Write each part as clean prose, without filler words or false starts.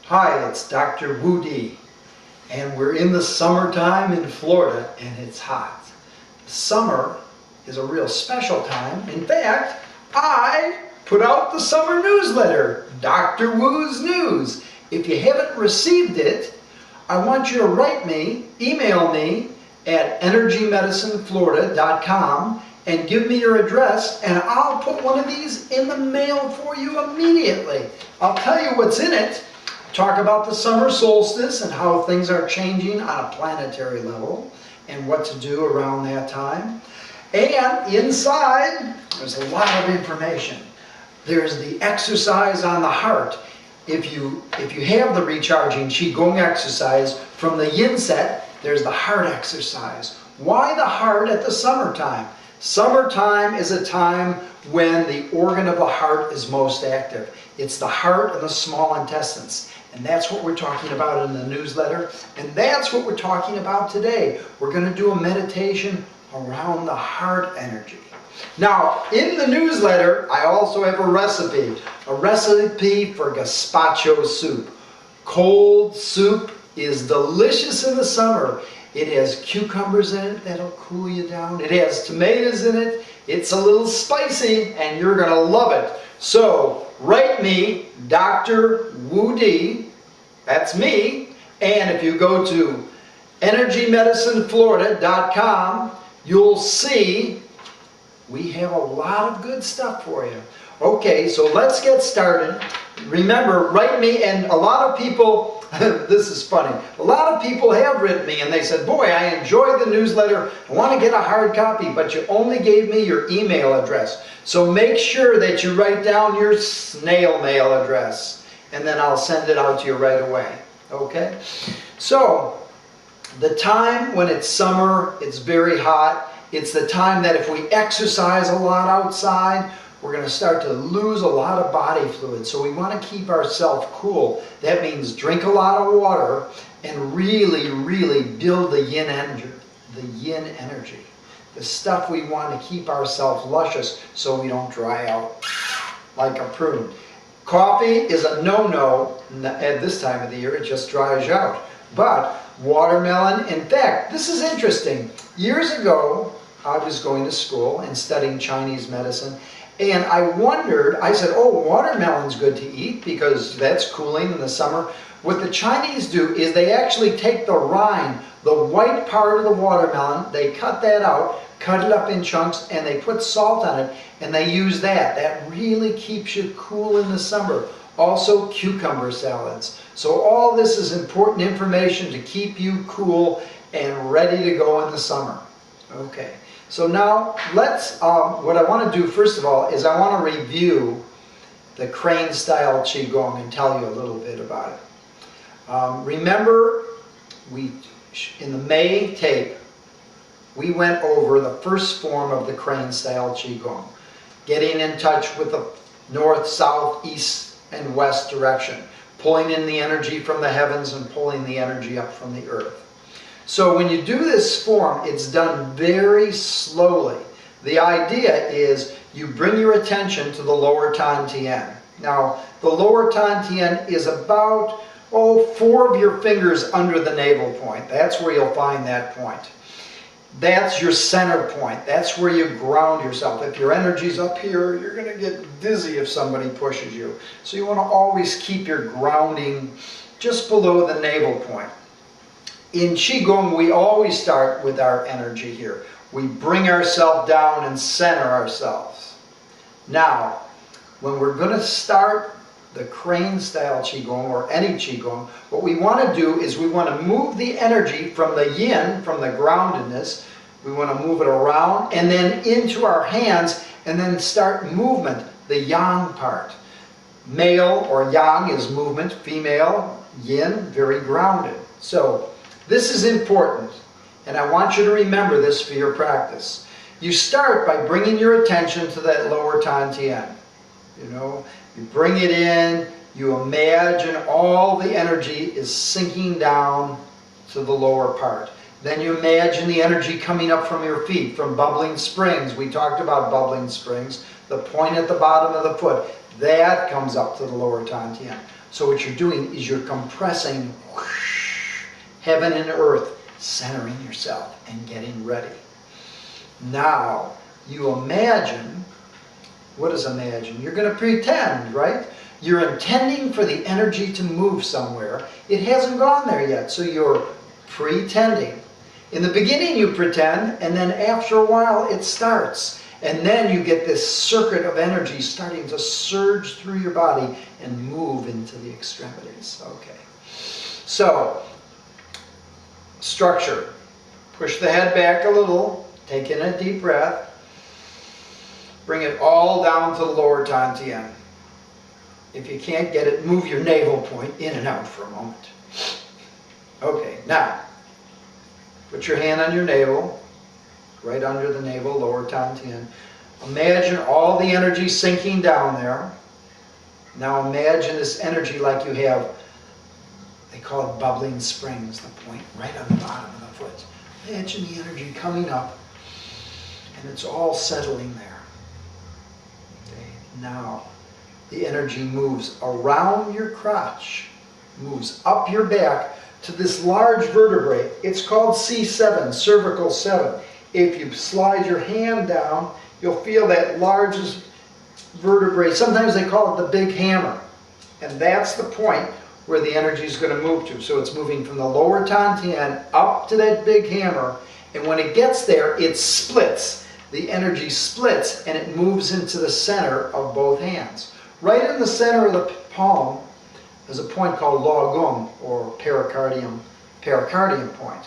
Hi, it's Dr. Wu Di, and we're in the summertime in Florida, and it's hot. Summer is a real special time. In fact, I put out the summer newsletter, Dr. Wu's News. If you haven't received it, I want you to write me, email me at energymedicineflorida.com and give me your address, and I'll put one of these in the mail for you immediately. I'll tell you what's in it. Talk about the summer solstice and how things are changing on a planetary level and what to do around that time. And inside, there's a lot of information. There's the exercise on the heart. If you have the recharging Qigong exercise from the Yin set, there's the heart exercise. Why the heart at the summertime? Summertime is a time when the organ of the heart is most active. It's the heart and the small intestines. And that's what we're talking about in the newsletter. And that's what we're talking about today. We're going to do a meditation around the heart energy. Now, in the newsletter, I also have a recipe for gazpacho soup. Cold soup is delicious in the summer. It has cucumbers in it that'll cool you down. It has tomatoes in it. It's a little spicy, and you're going to love it. So, write me, Dr. Wu Di, that's me, and if you go to energymedicineflorida.com, you'll see we have a lot of good stuff for you. Okay, so let's get started. Remember, write me, and a lot of people, this is funny, a lot of people have written me and they said, boy, I enjoyed the newsletter, I want to get a hard copy, but you only gave me your email address. So make sure that you write down your snail mail address, and then I'll send it out to you right away. Okay? So, the time when it's summer, it's very hot, it's the time that if we exercise a lot outside, we're going to start to lose a lot of body fluid. So we want to keep ourselves cool. That means drink a lot of water and really, really build the yin energy. The yin energy. The stuff we want to keep ourselves luscious so we don't dry out like a prune. Coffee is a no-no at this time of the year. It just dries you out. But watermelon, in fact, this is interesting. Years ago, I was going to school and studying Chinese medicine, and I wondered, I said, oh, watermelon's good to eat because that's cooling in the summer. What the Chinese do is they actually take the rind, the white part of the watermelon, they cut that out, cut it up in chunks, and they put salt on it, and they use that. That really keeps you cool in the summer. Also, cucumber salads. So all this is important information to keep you cool and ready to go in the summer. Okay. So now, let's, what I want to do first of all is I want to review the crane style Qigong and tell you a little bit about it. Remember, in the May tape, we went over the first form of the crane style Qigong, getting in touch with the north, south, east, and west direction, pulling in the energy from the heavens and pulling the energy up from the earth. So when you do this form, it's done very slowly. The idea is you bring your attention to the lower Tan Tien. Now, the lower Tan Tien is about, 4 of your fingers under the navel point. That's where you'll find that point. That's your center point. That's where you ground yourself. If your energy's up here, you're going to get dizzy if somebody pushes you. So you want to always keep your grounding just below the navel point. In Qigong, we always start with our energy here. We bring ourselves down and center ourselves. Now, when we're going to start the crane style Qigong or any Qigong, what we want to do is we want to move the energy from the yin, from the groundedness, we want to move it around and then into our hands and then start movement, the yang part. Male or yang is movement, female, yin, very grounded. So, this is important, and I want you to remember this for your practice. You start by bringing your attention to that lower Tan Tien. You bring it in, you imagine all the energy is sinking down to the lower part. Then you imagine the energy coming up from your feet, from bubbling springs. We talked about bubbling springs. The point at the bottom of the foot, that comes up to the lower Tan Tien. So what you're doing is you're compressing whoosh, heaven and earth, centering yourself and getting ready. Now, you imagine, what is imagine? You're going to pretend, right? You're intending for the energy to move somewhere. It hasn't gone there yet, so you're pretending. In the beginning you pretend, and then after a while it starts. And then you get this circuit of energy starting to surge through your body and move into the extremities. Okay. So, structure. Push the head back a little. Take in a deep breath. Bring it all down to the lower Dantian. If you can't get it, move your navel point in and out for a moment. Okay, now, put your hand on your navel, right under the navel, lower Dantian. Imagine all the energy sinking down there. Now imagine this energy like you have, they call it bubbling springs, the point right on the bottom of the foot. Imagine the energy coming up, and it's all settling there. Okay, now, the energy moves around your crotch, moves up your back to this large vertebrae. It's called C7, cervical 7. If you slide your hand down, you'll feel that largest vertebrae. Sometimes they call it the big hammer. And that's the point where the energy is going to move to. So it's moving from the lower Dantian up to that big hammer. And when it gets there, it splits. The energy splits and it moves into the center of both hands. Right in the center of the palm is a point called lagum, or pericardium point.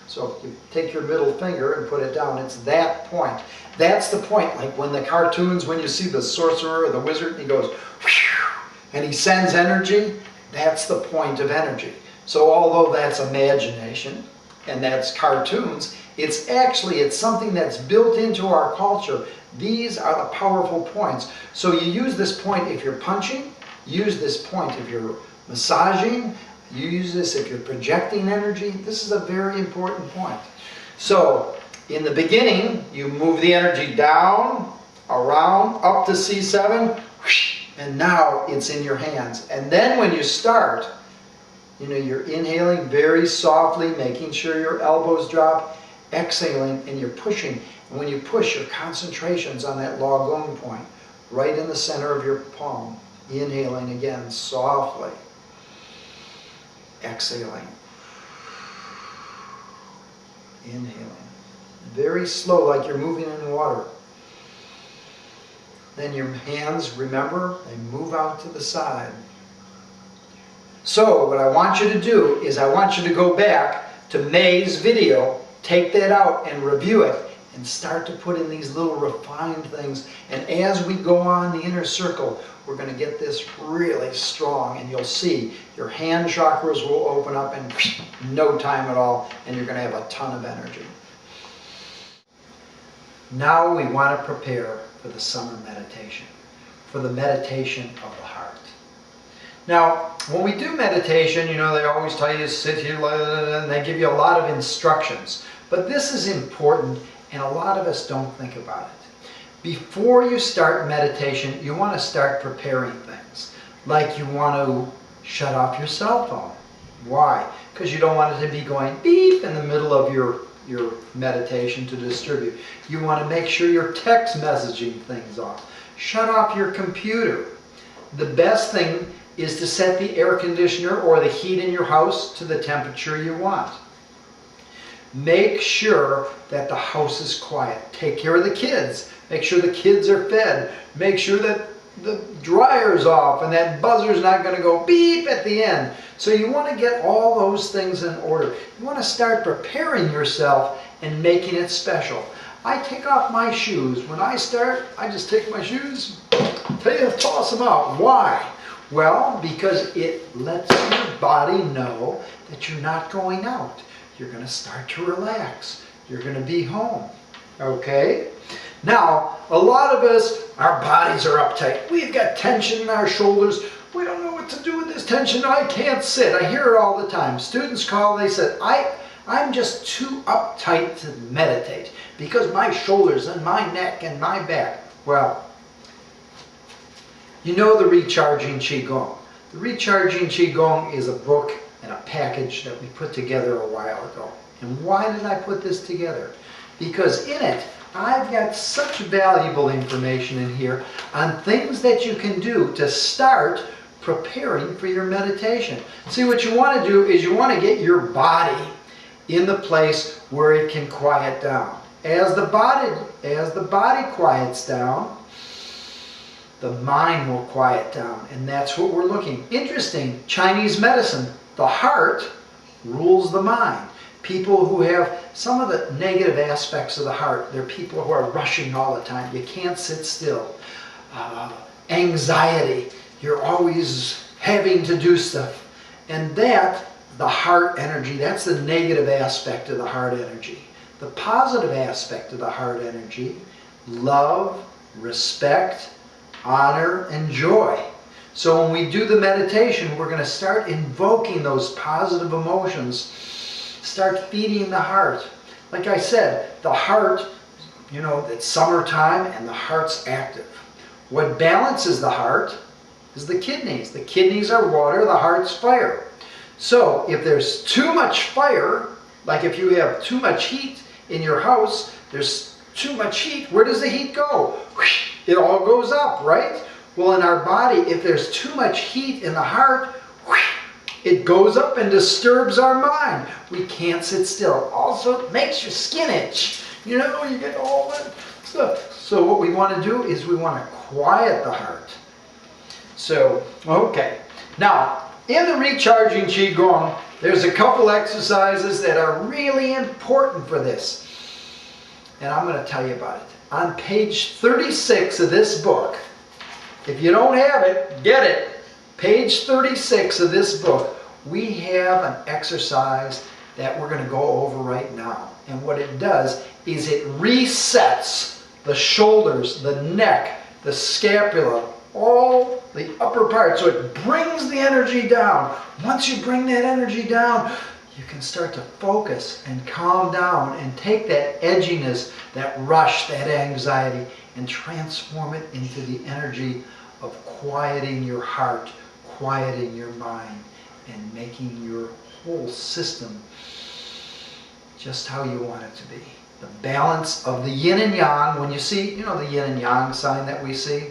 So if you take your middle finger and put it down, it's that point. That's the point, like when the cartoons, when you see the sorcerer or the wizard, and he goes, whew, and he sends energy, that's the point of energy. So although that's imagination, and that's cartoons, it's something that's built into our culture. These are the powerful points. So you use this point if you're punching, use this point if you're massaging, you use this if you're projecting energy. This is a very important point. So in the beginning, you move the energy down, around, up to C7, and now it's in your hands. And then when you start, you're inhaling very softly, making sure your elbows drop, exhaling, and you're pushing. And when you push, your concentration's on that lagum point, right in the center of your palm. Inhaling again, softly. Exhaling. Inhaling. Very slow, like you're moving in water. Then your hands, remember, they move out to the side. So what I want you to do is I want you to go back to May's video, take that out and review it, and start to put in these little refined things. And as we go on the inner circle, we're going to get this really strong, and you'll see your hand chakras will open up in no time at all, and you're going to have a ton of energy. Now we want to prepare for the summer meditation, for the meditation of the heart. Now, when we do meditation, they always tell you to sit here, and they give you a lot of instructions. But this is important, and a lot of us don't think about it. Before you start meditation, you want to start preparing things. Like you want to shut off your cell phone. Why? Because you don't want it to be going beep in the middle of your meditation to disturb you. You want to make sure you're text messaging things off. Shut off your computer. The best thing is to set the air conditioner or the heat in your house to the temperature you want. Make sure that the house is quiet. Take care of the kids. Make sure the kids are fed. Make sure that the dryer's off and that buzzer's not going to go beep at the end. So you want to get all those things in order. You want to start preparing yourself and making it special. I take off my shoes. When I start, I just take my shoes, toss them out. Why? Well, because it lets your body know that you're not going out. You're going to start to relax. You're going to be home. Okay? Now, a lot of us, our bodies are uptight. We've got tension in our shoulders. We don't know what to do with this tension. I can't sit. I hear it all the time. Students call, they said, I'm just too uptight to meditate because my shoulders and my neck and my back. Well, you know the recharging Qigong. The Recharging Qigong is a book and a package that we put together a while ago. And why did I put this together? Because in it, I've got such valuable information in here on things that you can do to start preparing for your meditation. See, what you want to do is you want to get your body in the place where it can quiet down. As the body quiets down, the mind will quiet down, and that's what we're looking. Interesting, Chinese medicine, the heart rules the mind. People who have some of the negative aspects of the heart, they're people who are rushing all the time. You can't sit still. Anxiety, you're always having to do stuff. And that, the heart energy, that's the negative aspect of the heart energy. The positive aspect of the heart energy, love, respect, honor, and joy. So when we do the meditation, we're going to start invoking those positive emotions, start feeding the heart. Like I said, the heart, you know, it's summertime and the heart's active. What balances the heart is the kidneys. The kidneys are water, the heart's fire. So if there's too much fire, like if you have too much heat in your house, there's too much heat, where does the heat go? It all goes up, right? Well, in our body, if there's too much heat in the heart, it goes up and disturbs our mind. We can't sit still. Also, it makes your skin itch. You know, you get all that stuff. So what we want to do is we want to quiet the heart. So, okay. Now, in the Recharging Qigong, there's a couple exercises that are really important for this. And I'm going to tell you about it. On page 36 of this book, if you don't have it, get it. Page 36 of this book, we have an exercise that we're going to go over right now. And what it does is it resets the shoulders, the neck, the scapula, all the upper part. So it brings the energy down. Once you bring that energy down, you can start to focus and calm down and take that edginess, that rush, that anxiety, and transform it into the energy of quieting your heart, quieting your mind, and making your whole system just how you want it to be. The balance of the yin and yang. When you see, you know, the yin and yang sign that we see?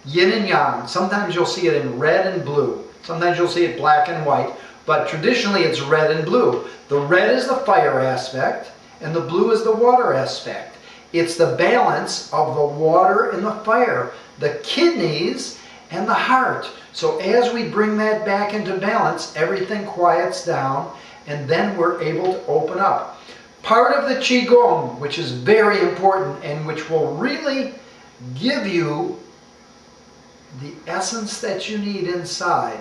Yin and yang. Sometimes you'll see it in red and blue. Sometimes you'll see it black and white. But traditionally it's red and blue. The red is the fire aspect and the blue is the water aspect. It's the balance of the water and the fire, the kidneys and the heart. So as we bring that back into balance, everything quiets down and then we're able to open up. Part of the Qigong, which is very important and which will really give you the essence that you need inside,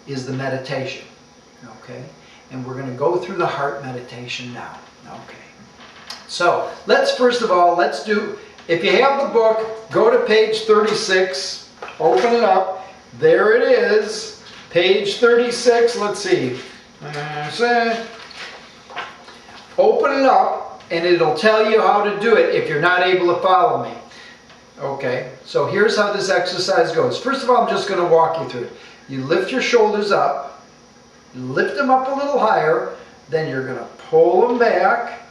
is the meditation. Okay? And we're going to go through the heart meditation now. Okay. So, first of all, let's do, if you have the book, go to page 36, open it up. There it is, page 36, let's see. Open it up and it'll tell you how to do it if you're not able to follow me. Okay, so here's how this exercise goes. First of all, I'm just going to walk you through it. You lift your shoulders up, lift them up a little higher, then you're going to pull them back,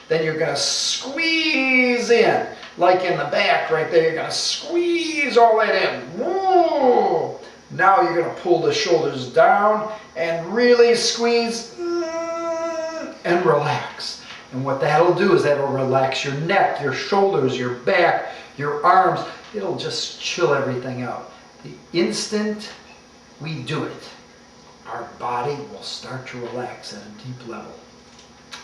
then you're going to squeeze in, like in the back right there, you're going to squeeze all that in. Whoa! Now you're going to pull the shoulders down and really squeeze and relax. And what that'll do is that'll relax your neck, your shoulders, your back, your arms. It'll just chill everything out. The instant we do it, our body will start to relax at a deep level.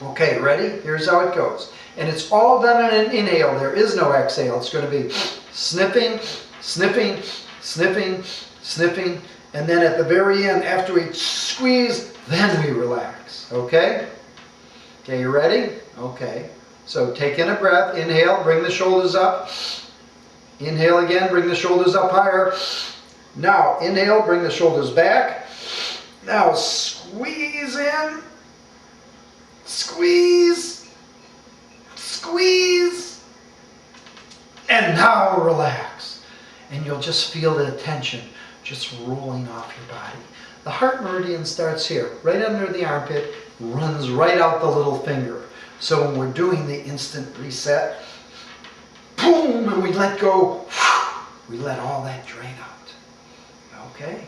Okay, ready? Here's how it goes. And it's all done in an inhale. There is no exhale. It's going to be sniffing, sniffing, sniffing, sniffing. And then at the very end, after we squeeze, then we relax. Okay? Okay, you ready? Okay. So take in a breath. Inhale, bring the shoulders up. Inhale again, bring the shoulders up higher. Now, inhale, bring the shoulders back. Now, squeeze in. Squeeze. Squeeze. And now relax. And you'll just feel the tension just rolling off your body. The heart meridian starts here, right under the armpit, runs right out the little finger. So when we're doing the instant reset, boom, and we let go, we let all that drain out. Okay?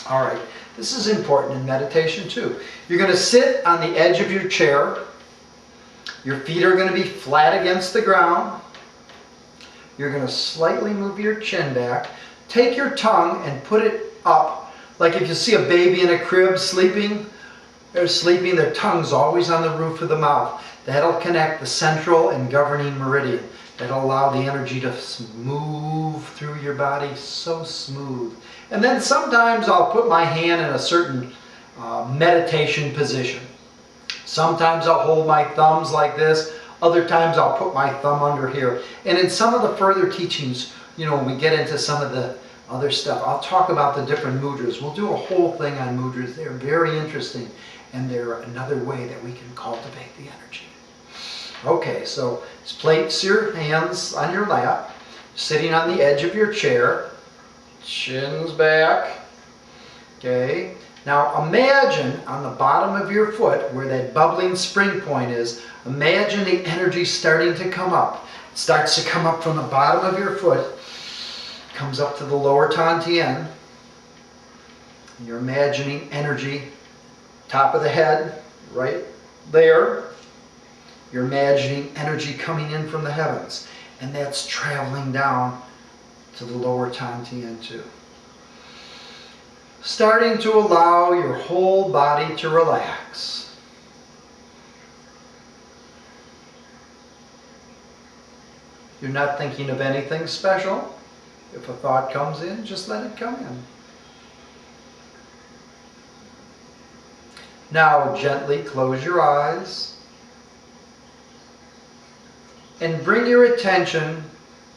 All right, this is important in meditation too. You're going to sit on the edge of your chair. Your feet are going to be flat against the ground. You're going to slightly move your chin back. Take your tongue and put it up. Like if you see a baby in a crib sleeping, their tongue's always on the roof of the mouth. That'll connect the central and governing meridian. That'll allow the energy to move through your body so smooth. And then sometimes I'll put my hand in a certain meditation position. Sometimes I'll hold my thumbs like this. Other times I'll put my thumb under here. And in some of the further teachings, when we get into some of the other stuff, I'll talk about the different mudras. We'll do a whole thing on mudras. They're very interesting, and they're another way that we can cultivate the energy. Okay, so just place your hands on your lap, sitting on the edge of your chair, shins back. Okay, now imagine on the bottom of your foot where that bubbling spring point is, imagine the energy starting to come up. It starts to come up from the bottom of your foot, comes up to the lower Tantien. You're imagining energy, top of the head, right there. You're imagining energy coming in from the heavens, and that's traveling down to the lower Tantien too. Starting to allow your whole body to relax. You're not thinking of anything special. If a thought comes in, just let it come in. Now gently close your eyes and bring your attention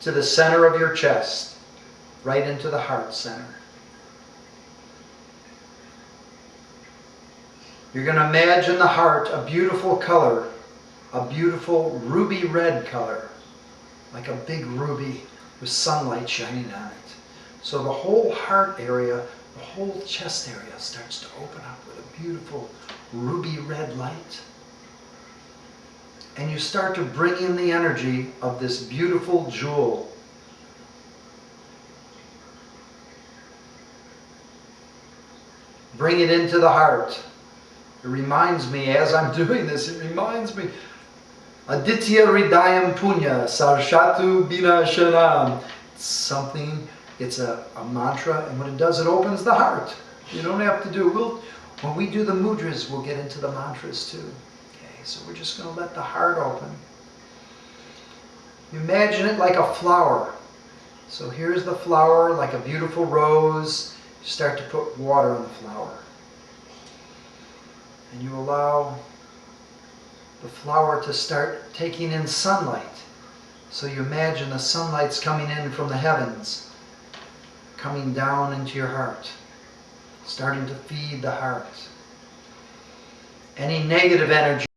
to the center of your chest, right into the heart center. You're going to imagine the heart a beautiful color, a beautiful ruby red color, like a big ruby with sunlight shining on it. So the whole heart area, the whole chest area starts to open up with a beautiful ruby red light. And you start to bring in the energy of this beautiful jewel. Bring it into the heart. It reminds me, as I'm doing this, it reminds me, Aditya Hridayam Punya Sarshatu Bina Shanam. It's a mantra, and what it does, it opens the heart. You don't have to do, when we do the mudras, we'll get into the mantras too. Okay, so we're just going to let the heart open. You imagine it like a flower. So here's the flower, like a beautiful rose. You start to put water on the flower. And you allow the flower to start taking in sunlight. So you imagine the sunlight's coming in from the heavens, coming down into your heart, starting to feed the heart. Any negative energy